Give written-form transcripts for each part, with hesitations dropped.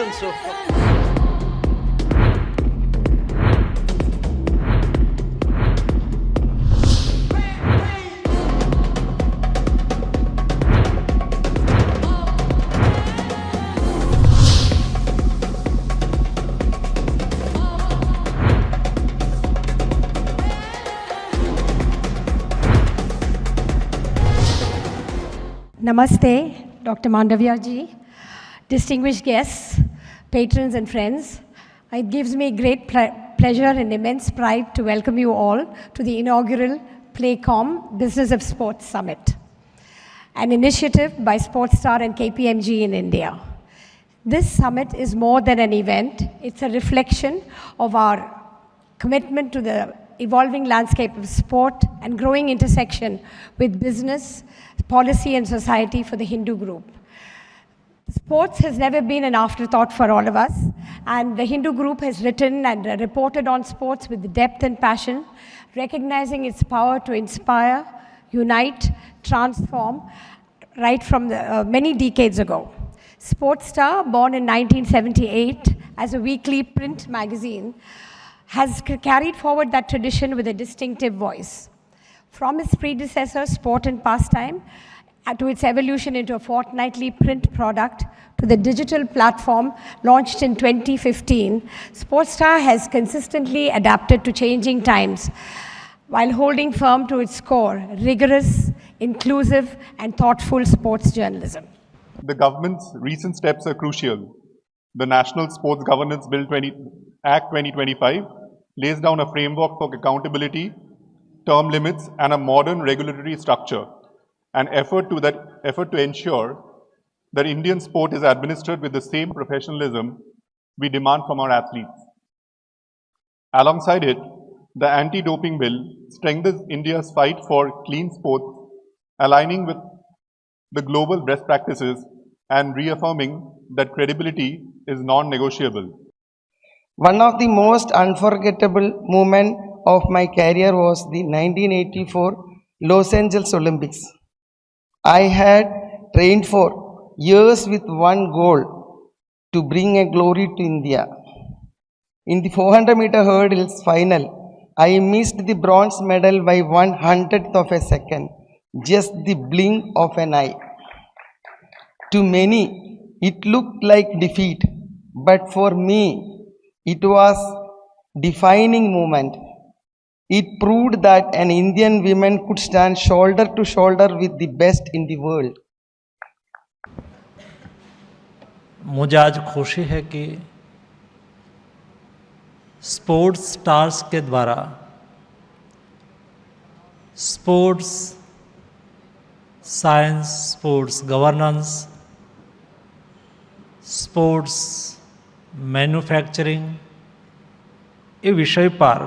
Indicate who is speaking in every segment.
Speaker 1: and so forth.
Speaker 2: Namaste, Dr. Mandaviya ji, distinguished guests, patrons and friends. It gives me great pleasure and immense pride to welcome you all to the inaugural Playcom Business of Sports Summit, an initiative by Sportstar and KPMG in India. This summit is more than an event. It's a reflection of our commitment to the evolving landscape of sport and growing intersection with business, policy and society for the Hindu group. Sports has never been an afterthought for all of us, and the Hindu group has written and reported on sports with depth and passion, recognizing its power to inspire, unite, transform, right from many decades ago. Sportstar, born in 1978 as a weekly print magazine, has carried forward that tradition with a distinctive voice. From its predecessor, Sport and Pastime, to its evolution into a fortnightly print product, to the digital platform launched in 2015, Sportstar has consistently adapted to changing times while holding firm to its core, rigorous, inclusive, and thoughtful sports journalism.
Speaker 3: The government's recent steps are crucial. The National Sports Governance Bill Act 2025 lays down a framework for accountability, term limits, and a modern regulatory structure, an effort to ensure that Indian sport is administered with the same professionalism we demand from our athletes. Alongside it, the anti-doping bill strengthens India's fight for clean sports, aligning with the global best practices and reaffirming that credibility is non-negotiable.
Speaker 4: One of the most unforgettable moments of my career was the 1984 Los Angeles Olympics. I had trained for years with one goal: to bring a glory to India. In the 400-meter hurdles final, I missed the bronze medal by 1/100th of a second, just the blink of an eye. To many, it looked like defeat, but for me, it was a defining moment. It proved that an Indian woman could stand shoulder to shoulder with the best in the world.
Speaker 5: मुझे आज खुशी है कि sports stars के द्वारा sports science, sports governance, sports manufacturing ये विषय पर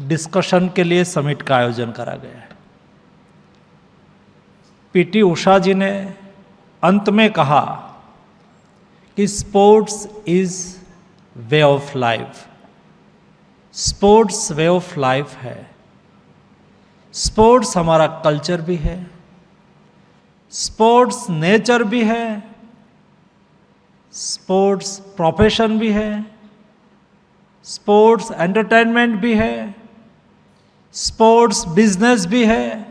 Speaker 5: डिस्कशन के लिए समिट का आयोजन करा गया है। पीटी उषा जी ने अंत में कहा कि sports is way of life. Sports way of life है। स्पोर्ट्स हमारा कल्चर भी है, स्पोर्ट्स नेचर भी है, स्पोर्ट्स प्रोफेशन भी है, स्पोर्ट्स एंटरटेनमेंट भी है, स्पोर्ट्स बिजनेस भी है,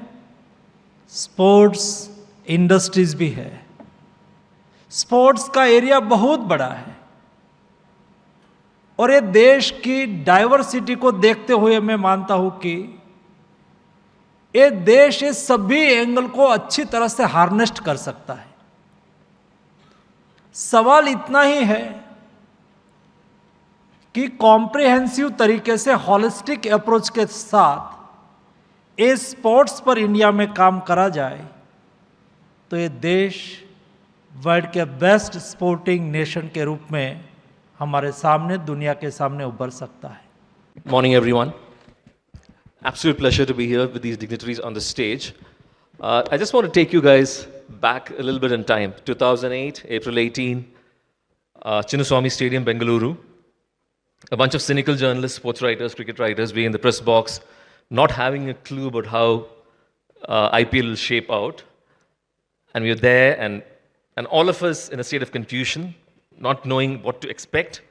Speaker 5: स्पोर्ट्स इंडस्ट्रीज भी है। स्पोर्ट्स का एरिया बहुत बड़ा है और ये देश की डाइवर्सिटी को देखते हुए मैं मानता हूं कि ये देश इस सभी एंगल को अच्छी तरह से हार्नेस्ट कर सकता है। सवाल इतना ही है कि कॉम्प्रिहेंसिव तरीके से हॉलिस्टिक अप्रोच के साथ ये स्पोर्ट्स पर इंडिया में काम करा जाए तो ये देश वर्ल्ड के बेस्ट स्पोर्टिंग नेशन के रूप में हमारे सामने, दुनिया के सामने उभर सकता है।
Speaker 1: Morning everyone. Absolute pleasure to be here with these dignitaries on the stage. I just want to take you guys back a little bit in time. 2008, April 18, Chinnaswamy Stadium, Bengaluru. A bunch of cynical journalists, sports writers, cricket writers being in the press box, not having a clue about how IPL will shape out. And we were there and all of us in a state of confusion. not knowing what to expect.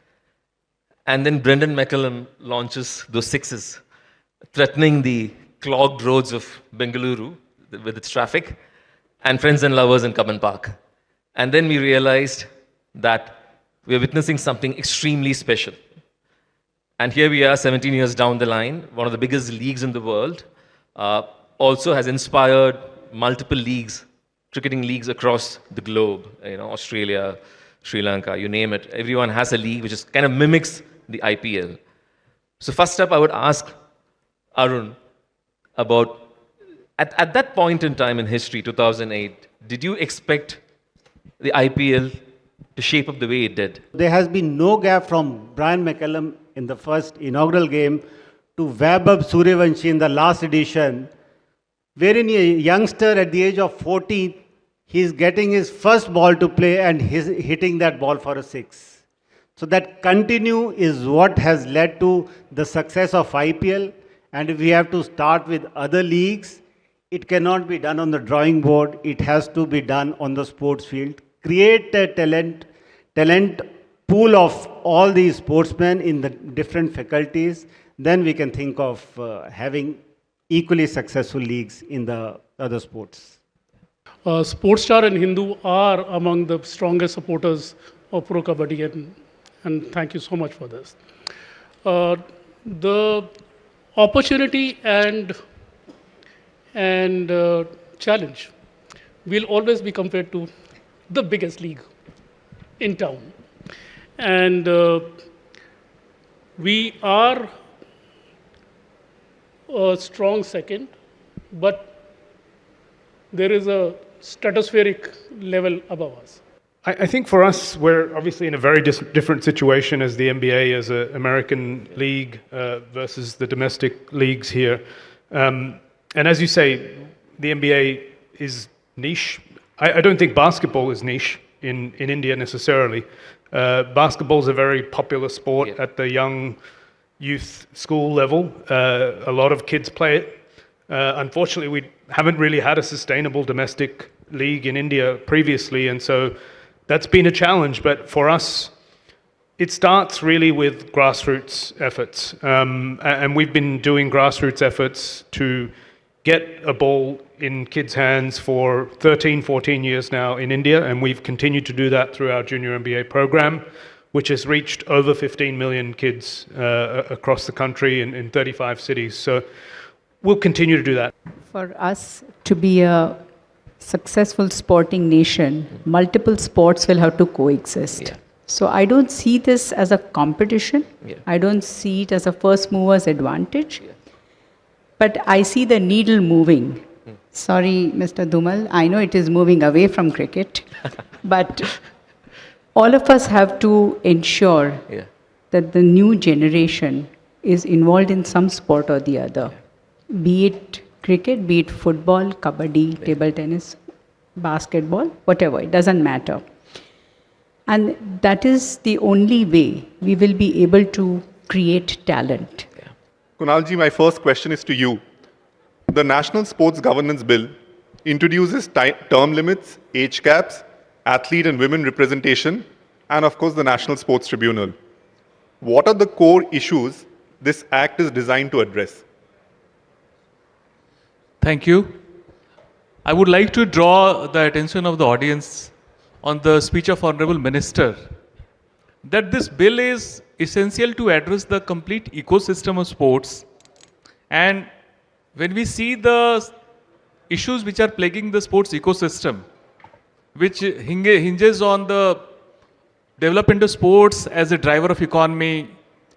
Speaker 1: And then Brendan McCullum launches those sixes, threatening the clogged roads of Bengaluru with its traffic, and friends and lovers in Cubbon Park. And then we realized that we are witnessing something extremely special. And here we are, 17 years down the line, one of the biggest leagues in the world, also has inspired multiple leagues, cricketing leagues across the globe, Australia, Sri Lanka, you name it. Everyone has a league which is kind of mimics the IPL. So first up, I would ask Arun about, at that point in time in history, 2008, did you expect the IPL to shape up the way it did?
Speaker 6: There has been no gap from Brian McCullum in the first inaugural game to Vaibhav Suryavanshi in the last edition, wherein a youngster at the age of 14, he's getting his first ball to play and he's hitting that ball for a six. So that continue is what has led to the success of IPL. And if we have to start with other leagues, it cannot be done on the drawing board. It has to be done on the sports field. Create a talent pool of all these sportsmen in the different faculties. Then we can think of having equally successful leagues in the other sports.
Speaker 7: Sportstar and Hindu are among the strongest supporters of Pro Kabaddi, and thank you so much for this. The opportunity and challenge will always be compared to the biggest league in town. And we are a strong second, but there is a stratospheric level above us.
Speaker 8: I think for us, we're obviously in a very different situation as the NBA, as an American league versus the domestic leagues here. And as you say, the NBA is niche. I don't think basketball is niche in India necessarily. Basketball is a very popular sport at the young youth school level. A lot of kids play it. Unfortunately, we haven't really had a sustainable domestic league in India previously, and so that's been a challenge. But for us, it starts really with grassroots efforts. And we've been doing grassroots efforts to get a ball in kids' hands for 13, 14 years now in India, and we've continued to do that through our Junior MBA program, which has reached over 15 million kids across the country in 35 cities. So we'll continue to do that.
Speaker 9: For us to be a successful sporting nation, multiple sports will have to coexist.
Speaker 1: Yeah.
Speaker 9: So I don't see this as a competition.
Speaker 1: Yeah.
Speaker 9: I don't see it as a first mover's advantage.
Speaker 1: Yeah.
Speaker 9: But I see the needle moving. Sorry, Mr. Dhumal, I know it is moving away from cricket, but all of us have to ensure that the new generation is involved in some sport or the other, be it cricket, be it football, kabaddi, table tennis, basketball, whatever, it doesn't matter. And that is the only way we will be able to create talent.
Speaker 3: Kunalji, my first question is to you. The National Sports Governance Bill introduces term limits, age caps, athlete and women representation, and of course the National Sports Tribunal. What are the core issues this act is designed to address?
Speaker 10: Thank you. I would like to draw the attention of the audience on the speech of Honourable Minister, that this bill is essential to address the complete ecosystem of sports. And when we see the issues which are plaguing the sports ecosystem, which hinges on the development of sports as a driver of economy,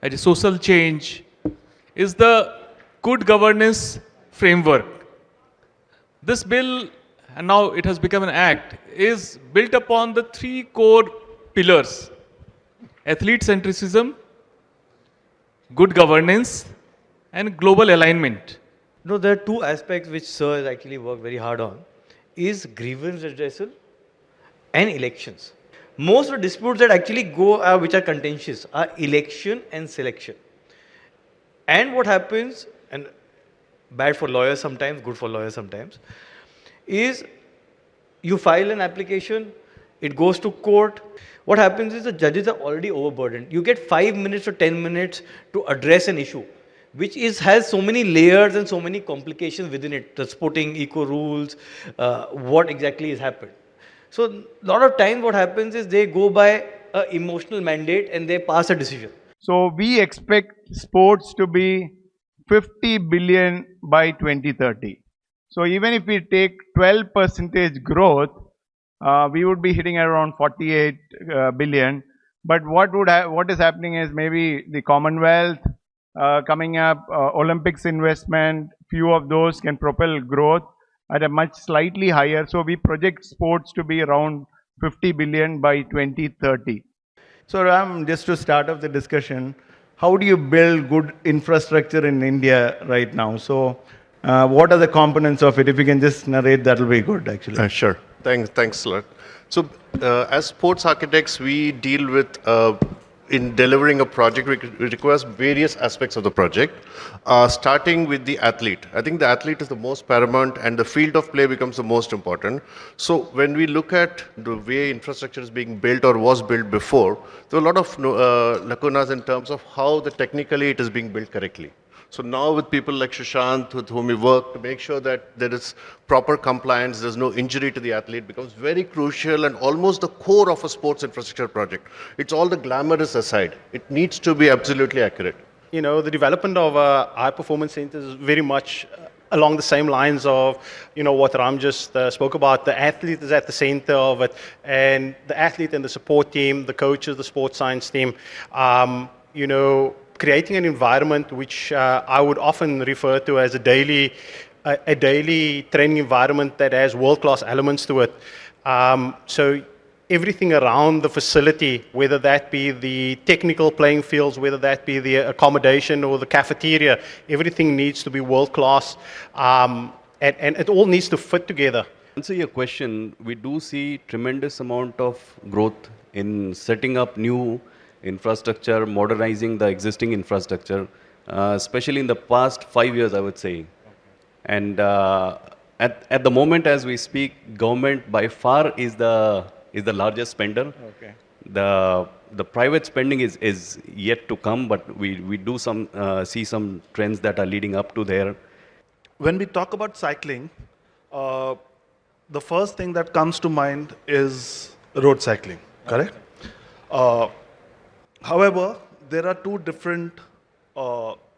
Speaker 10: as a social change, is the good governance framework. This bill, and now it has become an act, is built upon the three core pillars: athlete centricism, good governance, and global alignment.
Speaker 11: No, there are two aspects which Sir has actually worked very hard on, is grievance redressal and elections. Most of the disputes that actually go, which are contentious, are election and selection. And what happens, and bad for lawyers sometimes, good for lawyers sometimes, is you file an application, it goes to court. What happens is the judges are already overburdened. You get 5 minutes or 10 minutes to address an issue, which has so many layers and so many complications within it, the sporting eco rules, what exactly has happened. So a lot of times what happens is they go by an emotional mandate and they pass a decision.
Speaker 12: So we expect sports to be 50 billion by 2030. So even if we take 12% growth, we would be hitting around 48 billion. But what is happening is maybe the Commonwealth coming up, Olympics investment, few of those can propel growth at a much slightly higher. So we project sports to be around 50 billion by 2030. So Ram, just to start off the discussion, how do you build good infrastructure in India right now? So what are the components of it? If you can just narrate, that will be good actually.
Speaker 13: Sure. Thanks a lot. So as sports architects, we deal with, in delivering a project, it requires various aspects of the project, starting with the athlete. I think the athlete is the most paramount and the field of play becomes the most important. So when we look at the way infrastructure is being built or was built before, there are a lot of lacunas in terms of how technically it is being built correctly. So now with people like Sushant, with whom we work to make sure that there is proper compliance, there's no injury to the athlete, becomes very crucial and almost the core of a sports infrastructure project. It's all the glamorous aside. It needs to be absolutely accurate.
Speaker 14: You know, the development of high performance centers is very much along the same lines of, you know, what Ram just spoke about. The athlete is at the center of it, and the athlete and the support team, the coaches, the sports science team, you know, creating an environment which I would often refer to as a daily training environment that has world-class elements to it. So everything around the facility, whether that be the technical playing fields, whether that be the accommodation or the cafeteria, everything needs to be world-class, and it all needs to fit together.
Speaker 15: To answer your question, we do see tremendous amount of growth in setting up new infrastructure, modernizing the existing infrastructure, especially in the past 5 years, I would say. And at the moment as we speak, government by far is the largest spender.
Speaker 14: Okay.
Speaker 15: The private spending is yet to come, but we do see some trends that are leading up to there.
Speaker 16: When we talk about cycling, the first thing that comes to mind is road cycling, correct? However, there are two different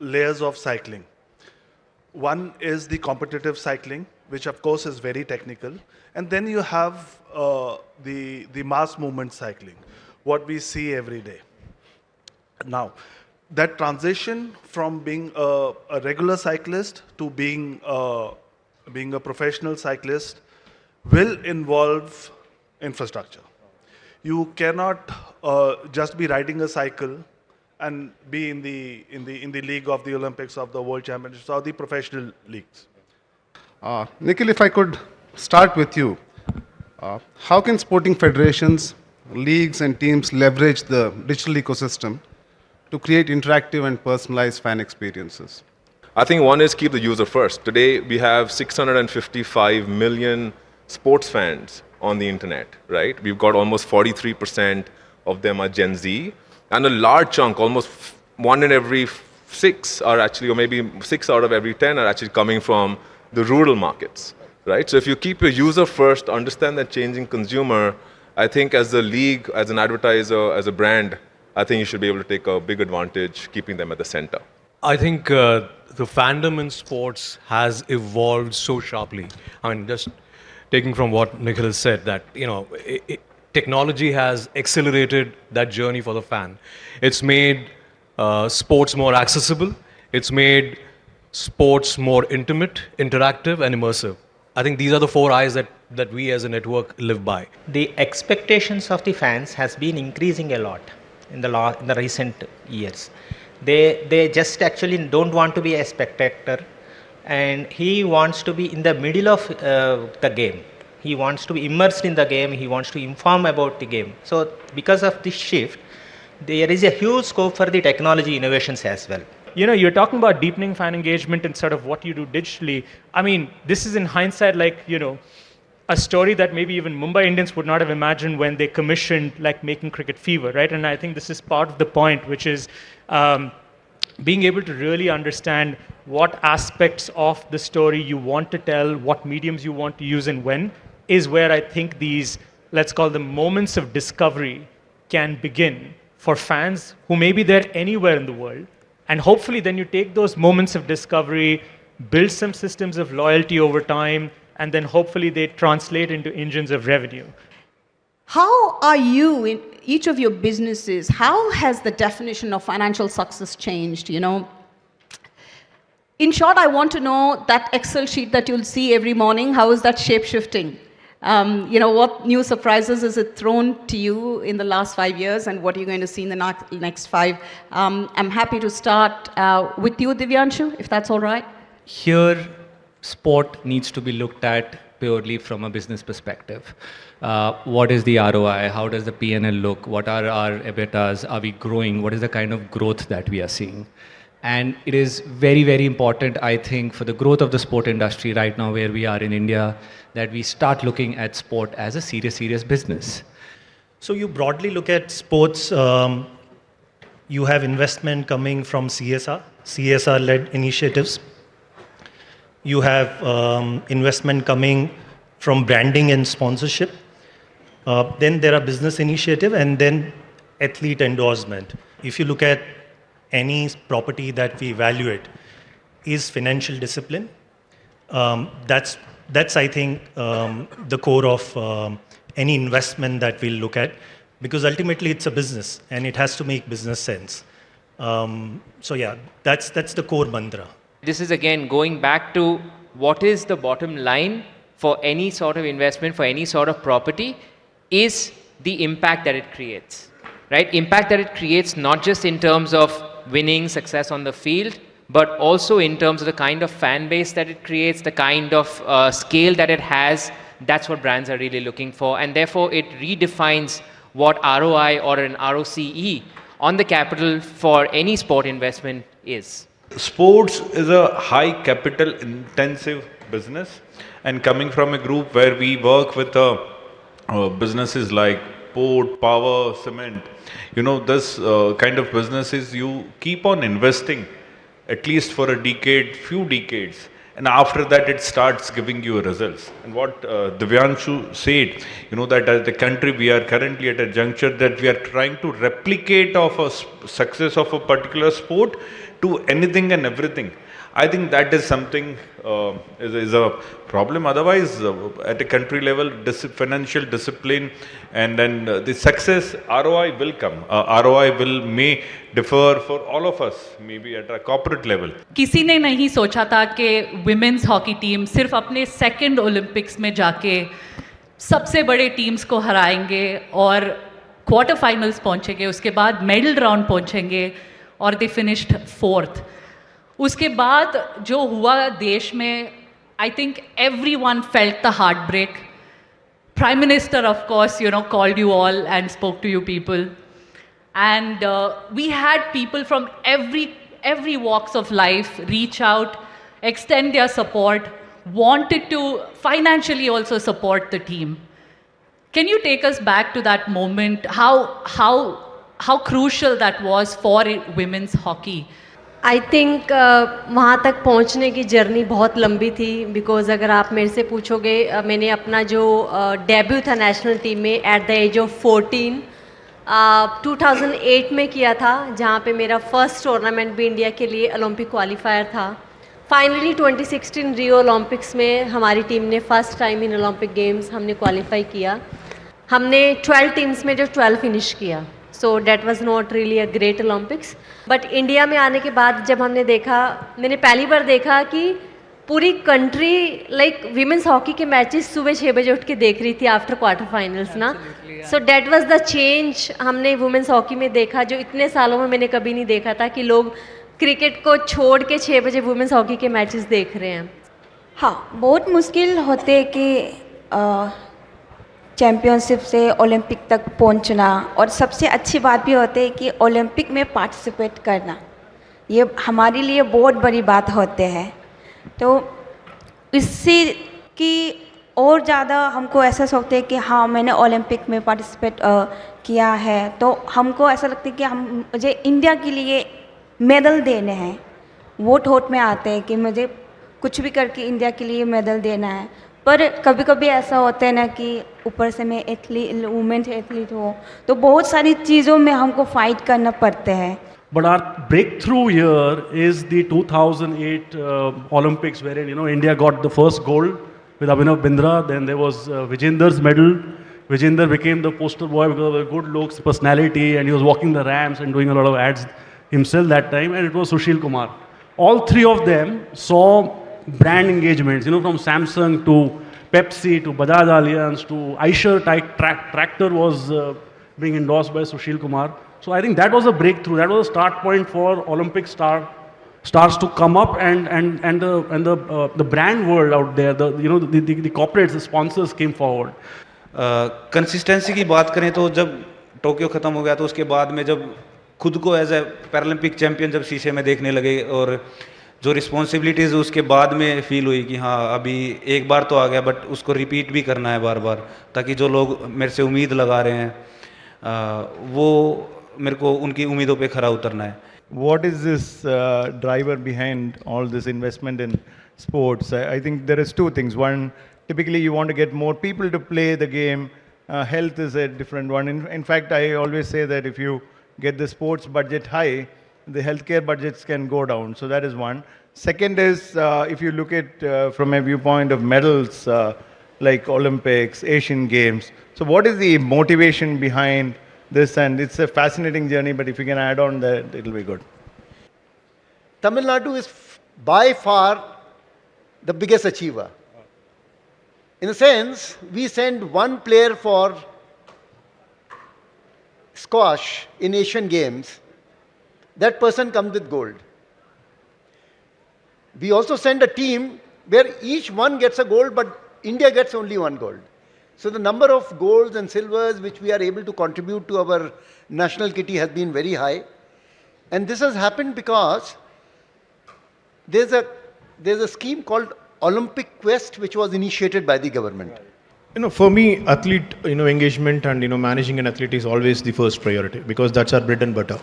Speaker 16: layers of cycling. One is the competitive cycling, which of course is very technical. And then you have the mass movement cycling, what we see every day. Now, that transition from being a regular cyclist to being a professional cyclist will involve infrastructure. You cannot just be riding a cycle and be in the league of the Olympics, of the World Championships, or the professional leagues.
Speaker 17: Nikhil, if I could start with you, how can sporting federations, leagues, and teams leverage the digital ecosystem to create interactive and personalized fan experiences?
Speaker 18: I think one is keep the user first. Today we have 655 million sports fans on the internet, right? We've got almost 43% of them are Gen Z, and a large chunk, almost 1 in every 6 are actually, or maybe 6 out of every 10 are actually coming from the rural markets, right? So if you keep your user first, understand that changing consumer, I think as a league, as an advertiser, as a brand, I think you should be able to take a big advantage keeping them at the center.
Speaker 19: I think the fandom in sports has evolved so sharply. I mean, just taking from what Nikhil has said, that, you know, technology has accelerated that journey for the fan. It's made sports more accessible. It's made sports more intimate, interactive, and immersive. I think these are the 4 I's that we as a network live by.
Speaker 20: The expectations of the fans has been increasing a lot in the recent years. They just actually don't want to be a spectator, and he wants to be in the middle of the game. He wants to be immersed in the game. He wants to inform about the game. So because of this shift, there is a huge scope for the technology innovations as well.
Speaker 21: You know, you're talking about deepening fan engagement and sort of what you do digitally. I mean, this is in hindsight like, you know, a story that maybe even Mumbai Indians would not have imagined when they commissioned like Making Cricket Fever, right? And I think this is part of the point, which is being able to really understand what aspects of the story you want to tell, what mediums you want to use and when, is where I think these, let's call them moments of discovery, can begin for fans who may be there anywhere in the world. And hopefully then you take those moments of discovery, build some systems of loyalty over time, and then hopefully they translate into engines of revenue.
Speaker 2: How are you, in each of your businesses, how has the definition of financial success changed, you know? In short, I want to know that Excel sheet that you'll see every morning, how is that shape-shifting? You know, what new surprises is it thrown to you in the last 5 years, and what are you going to see in the next 5? I'm happy to start with you, Divyanshu, if that's all right.
Speaker 22: Here, sport needs to be looked at purely from a business perspective. What is the ROI? How does the P&L look? What are our EBITDAs? Are we growing? What is the kind of growth that we are seeing? And it is very, very important, I think, for the growth of the sport industry right now where we are in India, that we start looking at sport as a serious business.
Speaker 23: So you broadly look at sports, you have investment coming from CSR-led initiatives. You have investment coming from branding and sponsorship. Then there are business initiative and then athlete endorsement. If you look at any property that we evaluate is financial discipline. That's I think, the core of any investment that we'll look at, because ultimately it's a business and it has to make business sense. So yeah, that's the core mantra.
Speaker 24: This is again going back to what is the bottom line for any sort of investment, for any sort of property, is the impact that it creates, right? Impact that it creates not just in terms of winning, success on the field, but also in terms of the kind of fan base that it creates, the kind of scale that it has. That's what brands are really looking for, and therefore it redefines what ROI or an ROCE on the capital for any sport investment is.
Speaker 25: Sports is a high capital intensive business, and coming from a group where we work with businesses like port, power, cement, you know, this kind of businesses, you keep on investing at least for a decade, few decades, and after that it starts giving you results. And what Divyanshu said, you know, that as the country we are currently at a juncture that we are trying to replicate of a success of a particular sport to anything and everything. I think that is something is a problem. Otherwise, at a country level, financial discipline and then the success, ROI will come. ROI may differ for all of us, maybe at a corporate level.
Speaker 26: किसी ने नहीं सोचा था कि women's hockey team सिर्फ अपने second Olympics में जाके सबसे बड़े teams को हराएंगे और quarter finals पहुंचेंगे, उसके बाद medal round पहुंचेंगे और they finished 4th. उसके बाद जो हुआ देश में, I think everyone felt the heartbreak. Prime Minister, of course, you know, called you all and spoke to you people. And we had people from every walks of life reach out, extend their support, wanted to financially also support the team. Can you take us back to that moment, how crucial that was for women's hockey?
Speaker 27: I think वहाँ तक पहुँचने की journey बहुत लंबी थी, because अगर आप मेरे से पूछोगे, मैंने अपना जो डेब्यू था नेशनल टीम में एट द एज ऑफ 14 2008 में किया था, जहाँ पे मेरा फर्स्ट टूर्नामेंट भी इंडिया के लिए ओलंपिक क्वालिफायर था. फाइनली 2016 रियो ओलंपिक्स में हमारी टीम ने first time in Olympic games हमने क्वालिफाई किया. हमने 12 टीम्स में जो 12 फिनिश किया. So that was not really a great Olympics. But India में आने के बाद जब हमने देखा, मैंने पहली बार देखा कि पूरी कंट्री लाइक वीमेंस हॉकी के मैचेस सुबह 6 बजे उठ के देख रही थी आफ्टर क्वार्टर फाइनल्स ना. So that was the change हमने वुमेंस हॉकी में देखा, जो इतने सालों में मैंने कभी नहीं देखा था कि लोग क्रिकेट को छोड़ के 6 बजे वुमेंस हॉकी के मैचेस देख रहे हैं.
Speaker 28: हाँ, बहुत मुश्किल होते हैं कि चैम्पियनशिप से ओलंपिक तक पहुंचना, और सबसे अच्छी बात भी होती है कि ओलंपिक में पार्टिसिपेट करना, ये हमारे लिए बहुत बड़ी बात होते हैं. तो इससे कि और ज़्यादा हमको ऐसा सोचते हैं कि हाँ मैंने ओलंपिक में पार्टिसिपेट किया है, तो हमको ऐसा लगता है कि मुझे इंडिया के लिए मेडल देने हैं। वोट होट में आते हैं कि मुझे कुछ भी करके इंडिया के लिए मेडल देना है, पर कभी कभी ऐसा होता है ना कि ऊपर से मैं एथलीट, वुमेन एथलीट हूँ, तो बहुत सारी चीज़ों में हमको फाइट करना पड़ता है।
Speaker 1: But our breakthrough here is the 2008 Olympics, wherein India got the first gold with Abhinav Bindra. Then there was Vijender's medal. Vijender became the poster boy because of the good looks, personality, and he was walking the ramps and doing a lot of ads himself that time. And it was Sushil Kumar. All three of them saw brand engagements, from Samsung to Pepsi to Bajaj Allianz to Eicher tractor was being endorsed by Sushil Kumar. So I think that was a breakthrough. That was a start point for Olympic stars to come up, and the brand world out there, the corporates, the sponsors came forward.
Speaker 3: Consistency की बात करें तो जब Tokyo ख़त्म हो गया तो उसके बाद में जब खुद को एज ए पैरालंपिक चैंपियन जब शीशे में देखने लगे, और जो रिस्पॉन्सिबिलिटीज़ उसके बाद में फील हुई कि हाँ अभी एक बार तो आ गया, बट उसको रिपीट भी करना है बार बार, ताकि जो लोग मेरे से उम्मीद लगा रहे हैं वो मेरे को उनकी उम्मीदों पे खरा उतरना है.
Speaker 12: What is this driver behind all this investment in sports? I think there is two things. One, typically you want to get more people to play the game. Health is a different one. In fact, I always say that if you get the sports budget high, the healthcare budgets can go down. So that is one. Second is, if you look at from a viewpoint of medals, like Olympics, Asian Games. So what is the motivation behind this? And it's a fascinating journey, but if you can add on that, it'll be good.
Speaker 4: Tamil Nadu is by far the biggest achiever. In a sense, we send one player for squash in Asian Games, that person comes with gold. We also send a team where each one gets a gold, but India gets only one gold. So the number of golds and silvers which we are able to contribute to our national kitty has been very high. And this has happened because there's a scheme called Olympic Quest, which was initiated by the government.
Speaker 5: For me, athlete, engagement and, managing an athlete is always the first priority, because that's our bread and butter.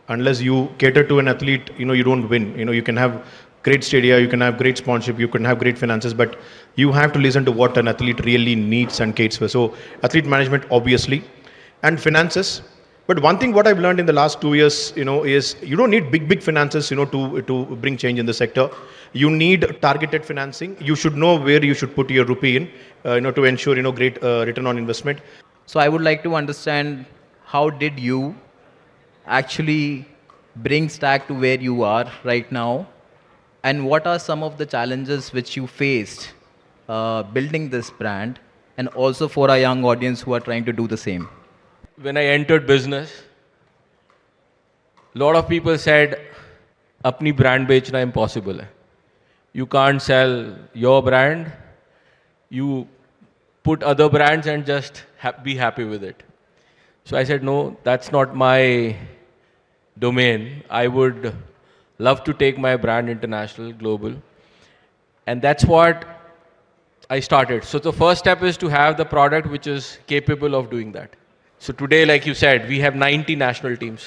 Speaker 5: Unless you cater to an athlete, you don't win. You can have great stadia, you can have great sponsorship, you can have great finances, but you have to listen to what an athlete really needs and caters for. So athlete management, obviously, and finances. But one thing what I've learned in the last 2 years, is you don't need big finances, to bring change in the sector. You need targeted financing. You should know where you should put your rupee in, to ensure, great return on investment.
Speaker 6: So I would like to understand, how did you actually bring Stack to where you are right now? And what are some of the challenges which you faced building this brand, and also for our young audience who are trying to do the same?
Speaker 7: When I entered business, a lot of people said, "Apni brand bechna impossible hai. You can't sell your brand. You put other brands and just be happy with it." So I said, "No, that's not my domain. I would love to take my brand international, global." And that's what I started. So the first step is to have the product which is capable of doing that. So today, like you said, we have 90 national teams.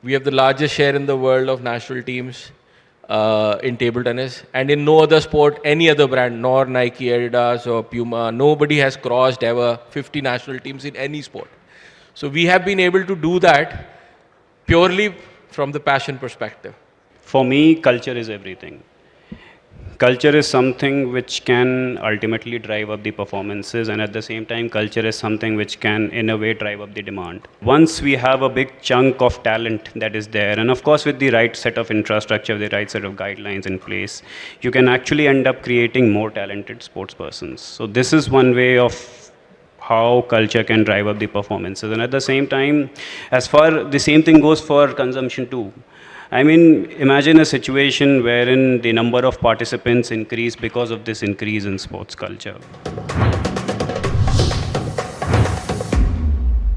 Speaker 7: We have the largest share in the world of national teams in table tennis. And in no other sport, any other brand, nor Nike, Adidas or Puma, nobody has crossed ever 50 national teams in any sport. So we have been able to do that purely from the passion perspective.
Speaker 8: For me, culture is everything. Culture is something which can ultimately drive up the performances, and at the same time, culture is something which can, in a way, drive up the demand. Once we have a big chunk of talent that is there, and of course, with the right set of infrastructure, the right set of guidelines in place, you can actually end up creating more talented sports persons. So this is one way of how culture can drive up the performances. And at the same time, as far the same thing goes for consumption too. I mean, imagine a situation wherein the number of participants increase because of this increase in sports culture.